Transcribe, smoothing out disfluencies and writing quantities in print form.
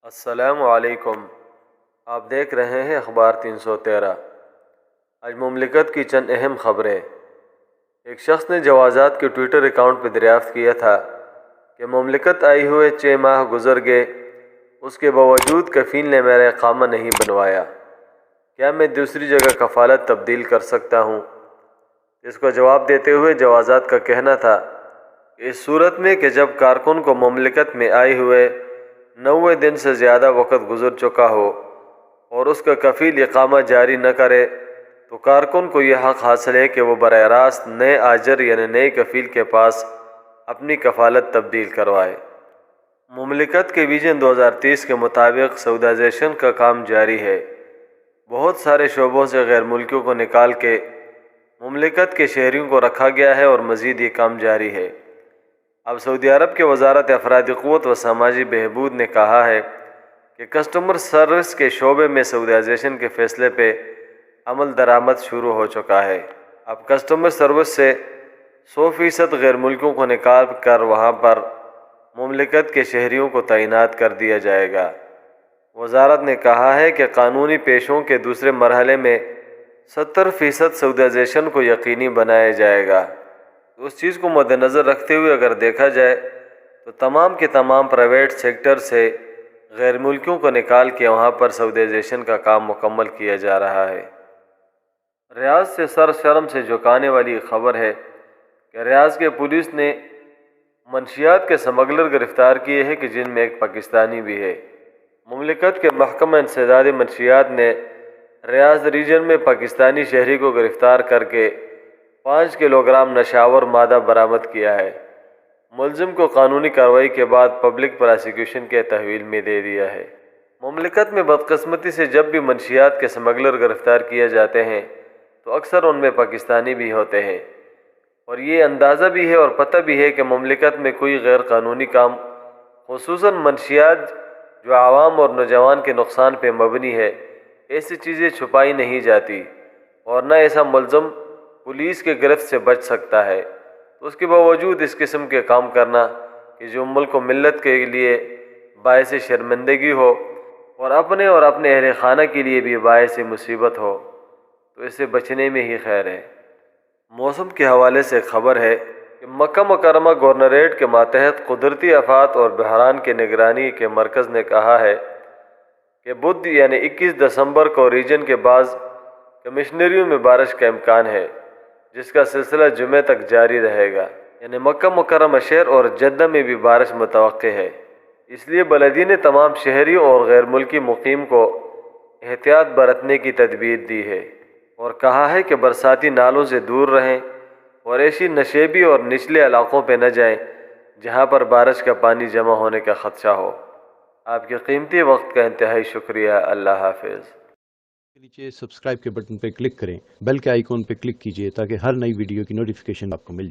السلام علیکم۔ آپ دیکھ رہے ہیں اخبار 313۔ آج مملکت کی چند اہم خبریں۔ ایک شخص نے جوازات کے ٹویٹر اکاؤنٹ پہ دریافت کیا تھا کہ مملکت آئی ہوئے 6 ماہ گزر گئے، اس کے باوجود کفیل نے میرا اقامہ نہیں بنوایا، کیا میں دوسری جگہ کفالت تبدیل کر سکتا ہوں؟ اس کو جواب دیتے ہوئے جوازات کا کہنا تھا کہ اس صورت میں کہ جب کارکن کو مملکت میں آئے ہوئے 90 دن سے زیادہ وقت گزر چکا ہو اور اس کا کفیل اقامہ جاری نہ کرے تو کارکن کو یہ حق حاصل ہے کہ وہ براہ راست نئے آجر یعنی نئے کفیل کے پاس اپنی کفالت تبدیل کروائے۔ مملکت کے ویژن 2030 کے مطابق سعودائزیشن کا کام جاری ہے۔ بہت سارے شعبوں سے غیر ملکیوں کو نکال کے مملکت کے شہریوں کو رکھا گیا ہے اور مزید یہ کام جاری ہے۔ اب سعودی عرب کے وزارت افرادی قوت و سماجی بہبود نے کہا ہے کہ کسٹمر سروس کے شعبے میں سعودائزیشن کے فیصلے پہ عمل درآمد شروع ہو چکا ہے۔ اب کسٹمر سروس سے 100% غیر ملکیوں کو نکال کر وہاں پر مملکت کے شہریوں کو تعینات کر دیا جائے گا۔ وزارت نے کہا ہے کہ قانونی پیشوں کے دوسرے مرحلے میں 70% سعودائزیشن کو یقینی بنایا جائے گا۔ اس چیز کو مد نظر رکھتے ہوئے اگر دیکھا جائے تو تمام کے تمام پرائیویٹ سیکٹر سے غیر ملکیوں کو نکال کے وہاں پر سعودائزیشن کا کام مکمل کیا جا رہا ہے۔ ریاض سے سر شرم سے جھکانے والی خبر ہے کہ ریاض کے پولیس نے منشیات کے سمگلر گرفتار کیے ہیں کہ جن میں ایک پاکستانی بھی ہے۔ مملکت کے محکمہ انسداد منشیات نے ریاض ریجن میں پاکستانی شہری کو گرفتار کر کے 5 کلو گرام نشاور مادہ برآمد کیا ہے۔ ملزم کو قانونی کارروائی کے بعد پبلک پراسیکیوشن کے تحویل میں دے دیا ہے۔ مملکت میں بدقسمتی سے جب بھی منشیات کے سمگلر گرفتار کیے جاتے ہیں تو اکثر ان میں پاکستانی بھی ہوتے ہیں، اور یہ اندازہ بھی ہے اور پتہ بھی ہے کہ مملکت میں کوئی غیر قانونی کام خصوصاً منشیات جو عوام اور نوجوان کے نقصان پہ مبنی ہے، ایسی چیزیں چھپائی نہیں جاتی، اور نہ ایسا ملزم پولیس کے گرفت سے بچ سکتا ہے۔ تو اس کے باوجود اس قسم کے کام کرنا کہ جو ملک و ملت کے لیے باعث شرمندگی ہو اور اپنے اہل خانہ کے لیے بھی باعث مصیبت ہو، تو اس سے بچنے میں ہی خیر ہے۔ موسم کے حوالے سے خبر ہے کہ مکہ مکرمہ گورنریٹ کے ماتحت قدرتی آفات اور بحران کے نگرانی کے مرکز نے کہا ہے کہ بدھ یعنی 21 دسمبر کو ریجن کے بعض کمشنریوں میں بارش کا امکان ہے، جس کا سلسلہ جمعہ تک جاری رہے گا۔ یعنی مکہ مکرمہ شہر اور جدہ میں بھی بارش متوقع ہے، اس لیے بلدیہ نے تمام شہریوں اور غیر ملکی مقیم کو احتیاط برتنے کی تدبیر دی ہے اور کہا ہے کہ برساتی نالوں سے دور رہیں اور ایسی نشیبی اور نچلے علاقوں پہ نہ جائیں جہاں پر بارش کا پانی جمع ہونے کا خدشہ ہو۔ آپ کے قیمتی وقت کا انتہائی شکریہ۔ اللہ حافظ۔ نیچے سبسکرائب کے بٹن پہ کلک کریں، بیل کے آئیکن پہ کلک کیجئے تاکہ ہر نئی ویڈیو کی نوٹیفیکیشن آپ کو مل جائے۔